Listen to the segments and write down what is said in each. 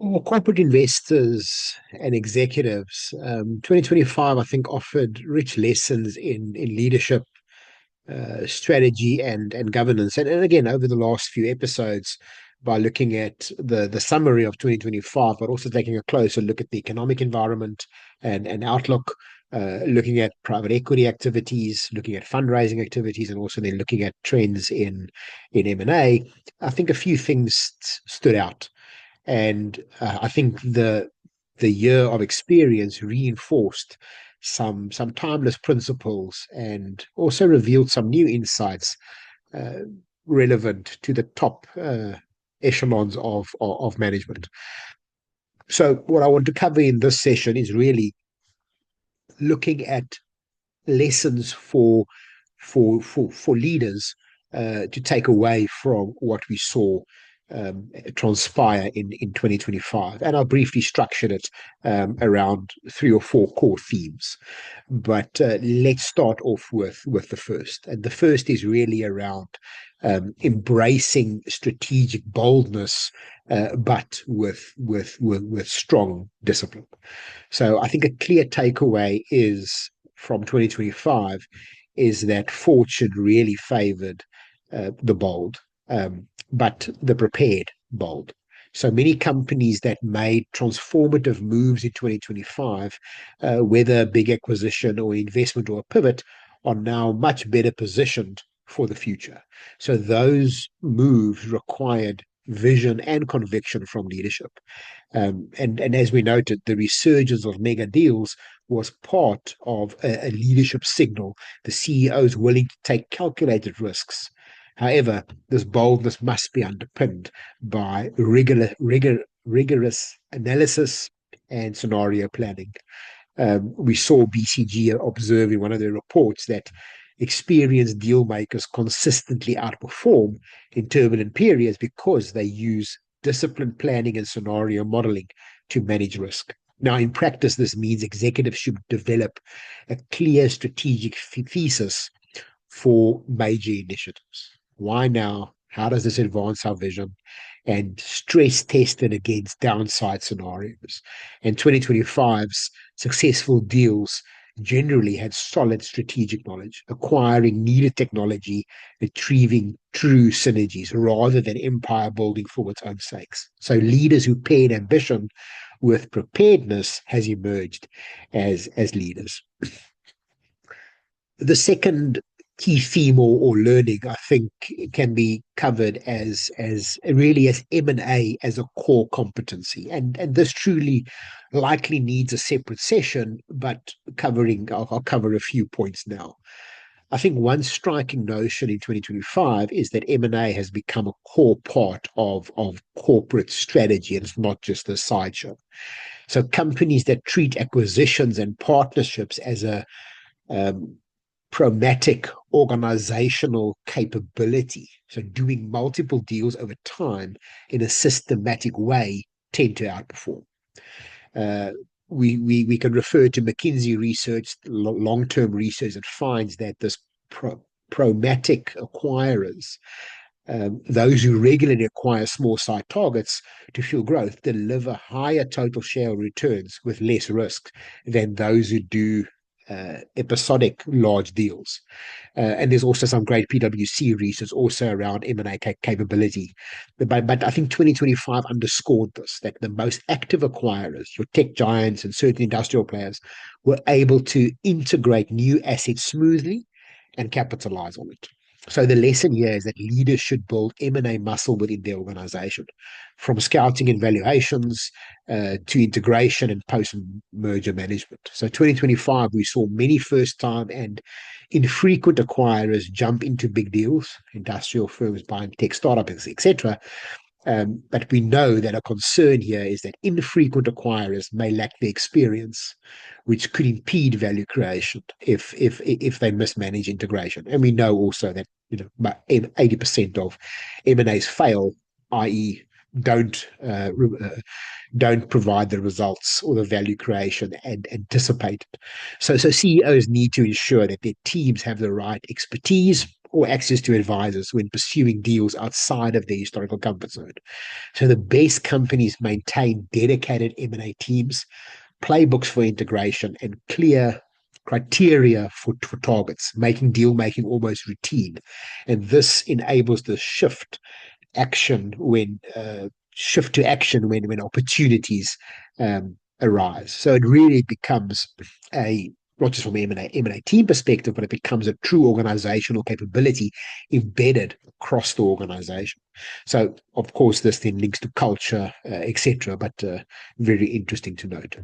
Well, corporate investors and executives, 2025, I think, offered rich lessons in leadership, strategy, and governance. And again, over the last few episodes, by looking at the summary of 2025, but also taking a closer look at the economic environment and outlook, looking at private equity activities, looking at fundraising activities, and also then looking at trends in M&A. I think a few things stood out. And I think the year of experience reinforced some timeless principles and also revealed some new insights uh, relevant to the top echelons of management. So what I want to cover in this session is really looking at lessons for leaders to take away from what we saw transpire in 2025. And I briefly structured it around three or four core themes. But let's start off with the first. And the first is really around embracing strategic boldness, but with strong discipline. So I think a clear takeaway is from 2025 is that fortune really favored the bold, but the prepared bold. So many companies that made transformative moves in 2025, whether a big acquisition or investment or a pivot, are now much better positioned for the future. So those moves required vision and conviction from leadership. And as we noted, the resurgence of mega deals was part of a leadership signal. The CEOs willing to take calculated risks. However, this boldness must be underpinned by rigorous analysis and scenario planning. We saw BCG observe in one of their reports that experienced deal makers consistently outperform in turbulent periods because they use disciplined planning and scenario modeling to manage risk. Now, in practice, this means executives should develop a clear strategic thesis for major initiatives. Why now? How does this advance our vision? And stress test it against downside scenarios. And 2025's successful deals generally had solid strategic knowledge, acquiring needed technology, retrieving true synergies rather than empire building for its own sakes. So leaders who paired ambition with preparedness has emerged as leaders. The second key theme or learning, I think, can be covered as really as M&A as a core competency. And this truly likely needs a separate session, but I'll cover a few points now. I think one striking notion in 2025 is that M&A has become a core part of corporate strategy, and it's not just a sideshow. So companies that treat acquisitions and partnerships as a um, pragmatic organizational capability, so doing multiple deals over time in a systematic way, tend to outperform. Uh, we can refer to McKinsey research, long-term research that finds that this pragmatic acquirers, those who regularly acquire small side targets to fuel growth, deliver higher total share returns with less risk than those who do episodic large deals. And there's also some great PwC research also around M&A capability. But I think 2025 underscored this, that the most active acquirers, your tech giants and certain industrial players, were able to integrate new assets smoothly and capitalize on it. So the lesson here is that leaders should build M&A muscle within their organization, from scouting and valuations to integration and post-merger management. So 2025, we saw many first-time and infrequent acquirers jump into big deals, industrial firms buying tech startups, etc. But we know that a concern here is that infrequent acquirers may lack the experience, which could impede value creation if they mismanage integration. And we know also that about 80% of M&As fail, i.e., don't uh, don't provide the results or the value creation and anticipated. So CEOs need to ensure that their teams have the right expertise, or access to advisors when pursuing deals outside of their historical comfort zone. So the best companies maintain dedicated M&A teams, playbooks for integration, and clear criteria for targets, making deal making almost routine. And this enables the shift to action when opportunities arise. So it really becomes a not just from M&A team perspective, but it becomes a true organizational capability embedded across the organization. So, of course, this then links to culture, etc., but very interesting to note.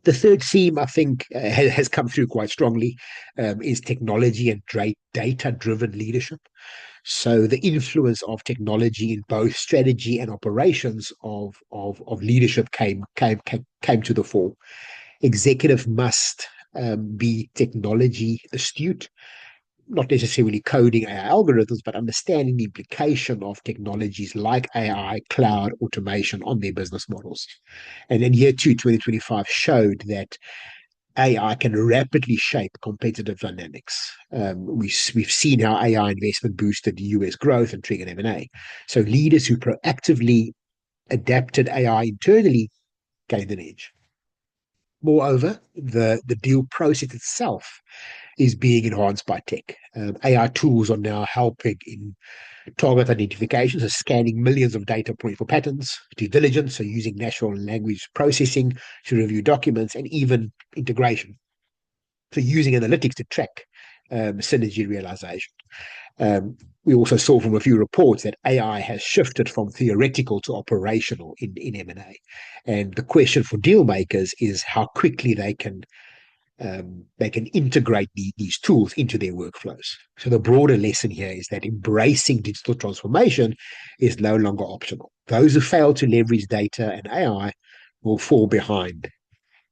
The third theme, I think, has come through quite strongly, is technology and data-driven leadership. So the influence of technology in both strategy and operations of leadership came to the fore. Executive must be technology astute, not necessarily coding AI algorithms, but understanding the implication of technologies like AI, cloud, automation on their business models. And then year 2025 showed that AI can rapidly shape competitive dynamics. We've seen how AI investment boosted US growth and triggered M&A. So leaders who proactively adapted AI internally gained an edge. Moreover, the deal process itself is being enhanced by tech. AI tools are now helping in target identification, so scanning millions of data points for patterns, due diligence, so using natural language processing to review documents, and even integration, so using analytics to track synergy realization. We also saw from a few reports that AI has shifted from theoretical to operational in M&A. And the question for deal makers is how quickly they can integrate these tools into their workflows. So the broader lesson here is that embracing digital transformation is no longer optional. Those who fail to leverage data and AI will fall behind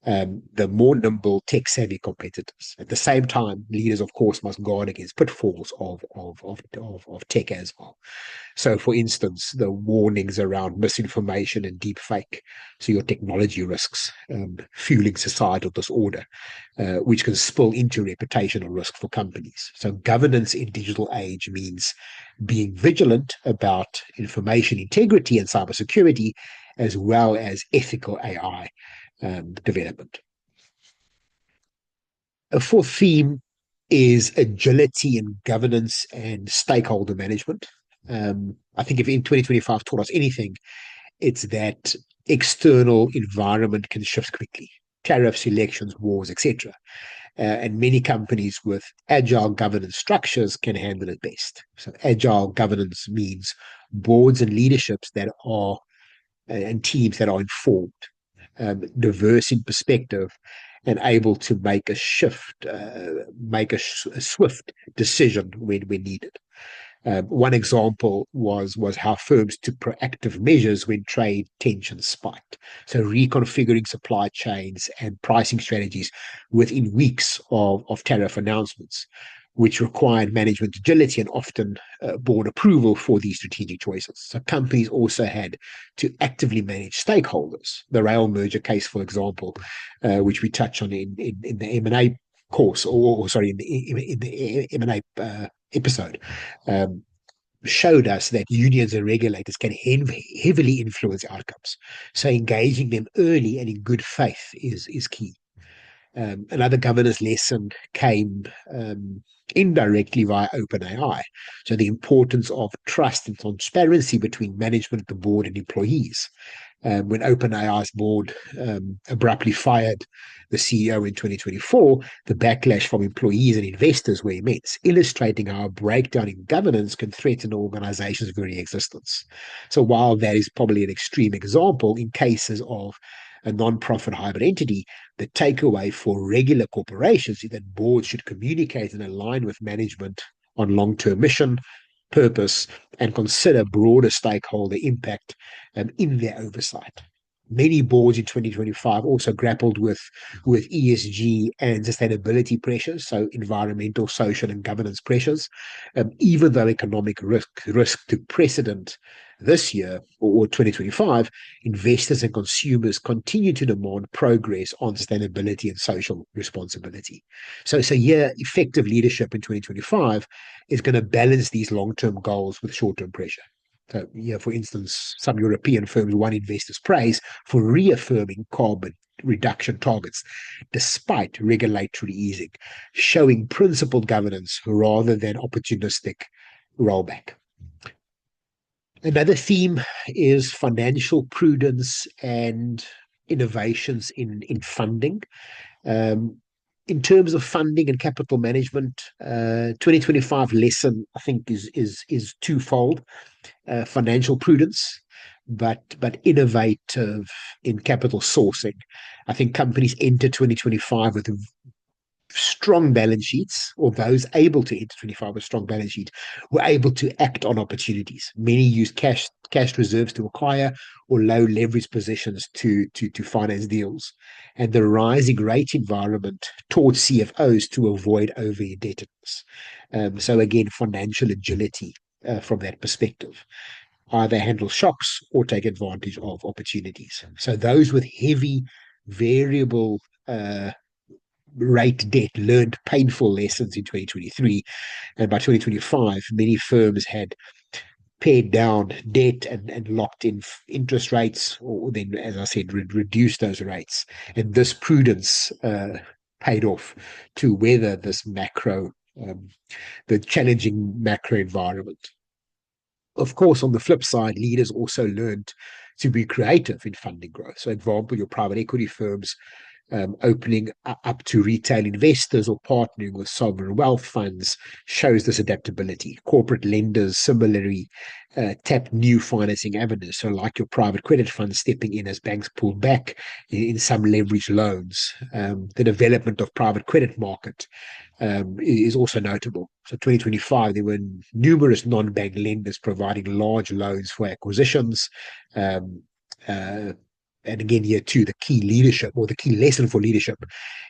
the more nimble, tech-savvy competitors. At the same time, leaders, of course, must guard against pitfalls of tech as well. So, for instance, the warnings around misinformation and deepfake, so your technology risks, fueling societal disorder, which can spill into reputational risk for companies. So governance in digital age means being vigilant about information integrity and cybersecurity, as well as ethical AI development. A fourth theme is agility in governance and stakeholder management. I think if in 2025 taught us anything, it's that external environment can shift quickly. Tariffs, elections, wars, etc. And many companies with agile governance structures can handle it best. So agile governance means boards and leaderships that are and teams that are informed, diverse in perspective, and able to make a swift decision when needed. One example was how firms took proactive measures when trade tensions spiked. So reconfiguring supply chains and pricing strategies within weeks of tariff announcements, which required management agility and often board approval for these strategic choices. So companies also had to actively manage stakeholders. The rail merger case, for example, which we touch on in the M&A course, in the M&A episode, showed us that unions and regulators can heavily influence outcomes. So engaging them early and in good faith is key. Another governance lesson came indirectly via OpenAI. So the importance of trust and transparency between management, the board, and employees. When OpenAI's board abruptly fired the CEO in 2024, the backlash from employees and investors were immense, illustrating how a breakdown in governance can threaten an organization's very existence. So while that is probably an extreme example, in cases of a non-profit hybrid entity, the takeaway for regular corporations is that boards should communicate and align with management on long-term mission, purpose, and consider broader stakeholder impact in their oversight. Many boards in 2025 also grappled with ESG and sustainability pressures, so environmental, social, and governance pressures. Even though economic risk took precedent this year or 2025, investors and consumers continue to demand progress on sustainability and social responsibility. So yeah, effective leadership in 2025 is going to balance these long-term goals with short-term pressure. So, yeah, for instance, some European firms won investors' praise for reaffirming carbon reduction targets despite regulatory easing, showing principled governance rather than opportunistic rollback. Another theme is financial prudence and innovations in funding. Um, in terms of funding and capital management, 2025 lesson I think is twofold: financial prudence, but innovative in capital sourcing. I think companies enter 2025 with strong balance sheets, or those able to enter 25 with strong balance sheet, were able to act on opportunities. Many use cash reserves to acquire or low leverage positions to finance deals. And the rising rate environment taught CFOs to avoid over indebtedness. So again, financial agility from that perspective. Either handle shocks or take advantage of opportunities. So those with heavy variable rate debt learned painful lessons in 2023. And by 2025, many firms had paid down debt and locked in interest rates, or then, as I said, reduced those rates. And this prudence paid off to weather this the challenging macro environment. Of course, on the flip side, leaders also learned to be creative in funding growth. So, example, your private equity firms opening up to retail investors or partnering with sovereign wealth funds shows this adaptability. Corporate lenders similarly tap new financing avenues. So, like your private credit funds stepping in as banks pull back in some leverage loans. The development of private credit market is also notable. So 2025, there were numerous non-bank lenders providing large loans for acquisitions. Um, and again, here too, the key leadership, or the key lesson for leadership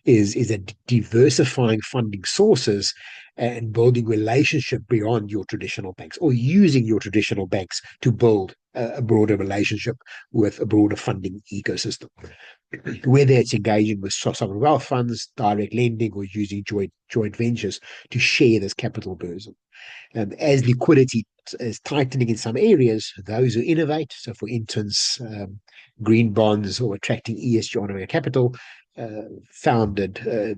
is that diversifying funding sources and building relationship beyond your traditional banks, or using your traditional banks to build a broader relationship with a broader funding ecosystem, whether it's engaging with sovereign wealth funds, direct lending, or using joint ventures to share this capital burden. As liquidity is tightening in some areas, those who innovate, so for instance, green bonds or attracting ESG honorary capital, found their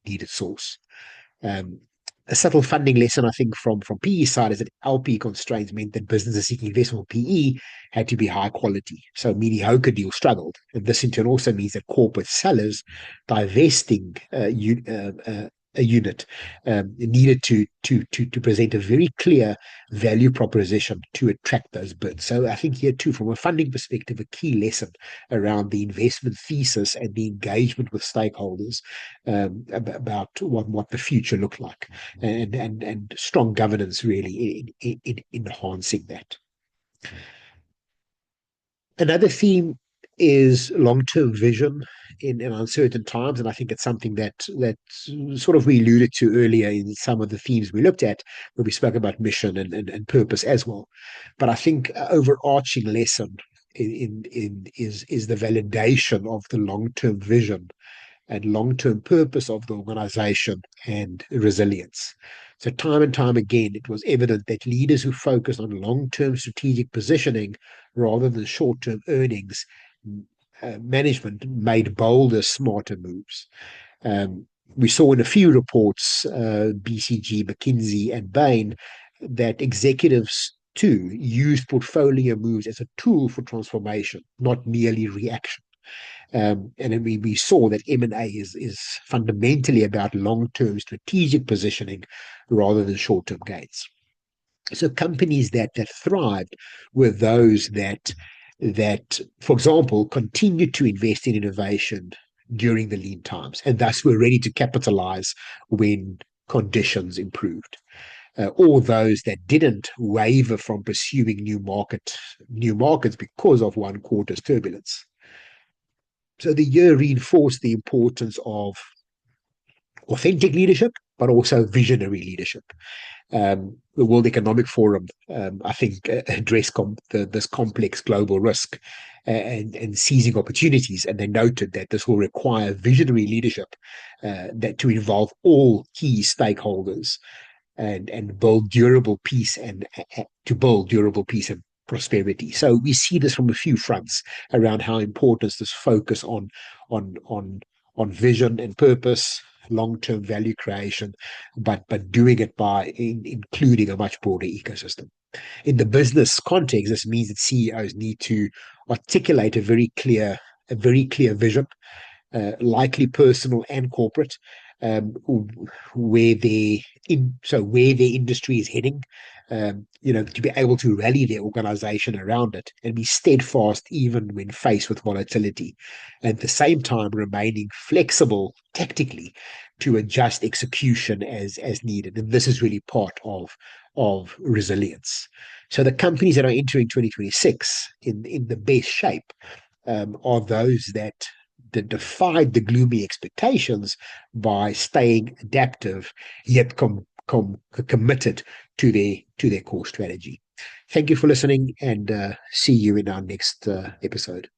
needed source. A subtle funding lesson, I think, from PE side is that LP constraints meant that businesses seeking investment from PE had to be high quality. So mediocre deals struggled. And this in turn also means that corporate sellers divesting a unit needed to present a very clear value proposition to attract those bids. So I think here too, from a funding perspective, a key lesson around the investment thesis and the engagement with stakeholders about what the future looked like, and strong governance really in enhancing that. Another theme is long-term vision in uncertain times, and I think it's something that sort of we alluded to earlier in some of the themes we looked at when we spoke about mission and purpose as well. But I think overarching lesson is the validation of the long-term vision and long-term purpose of the organization and resilience. So time and time again, it was evident that leaders who focused on long-term strategic positioning rather than short-term earnings management made bolder, smarter moves. We saw in a few reports, BCG, McKinsey, and Bain, that executives too used portfolio moves as a tool for transformation, not merely reaction. And then we saw that M&A is fundamentally about long-term strategic positioning rather than short-term gains. So companies that thrived were those that, for example, continued to invest in innovation during the lean times, and thus were ready to capitalize when conditions improved. or those that didn't waver from pursuing new markets because of one quarter's turbulence. So the year reinforced the importance of authentic leadership, but also visionary leadership. The World Economic Forum, I think, addressed this complex global risk and seizing opportunities. And they noted that this will require visionary leadership that to involve all key stakeholders and build durable peace and to build durable peace and prosperity. So we see this from a few fronts around how important is this focus on on vision and purpose, long-term value creation, but doing it by including a much broader ecosystem. In the business context, this means that CEOs need to articulate a very clear vision, likely personal and corporate, um, where where their industry is heading, to be able to rally their organization around it and be steadfast even when faced with volatility, and at the same time remaining flexible tactically to adjust execution as needed. And this is really part of resilience. So the companies that are entering 2026 in the best shape are those that defied the gloomy expectations by staying adaptive, yet committed to their core strategy. Thank you for listening, and see you in our next episode.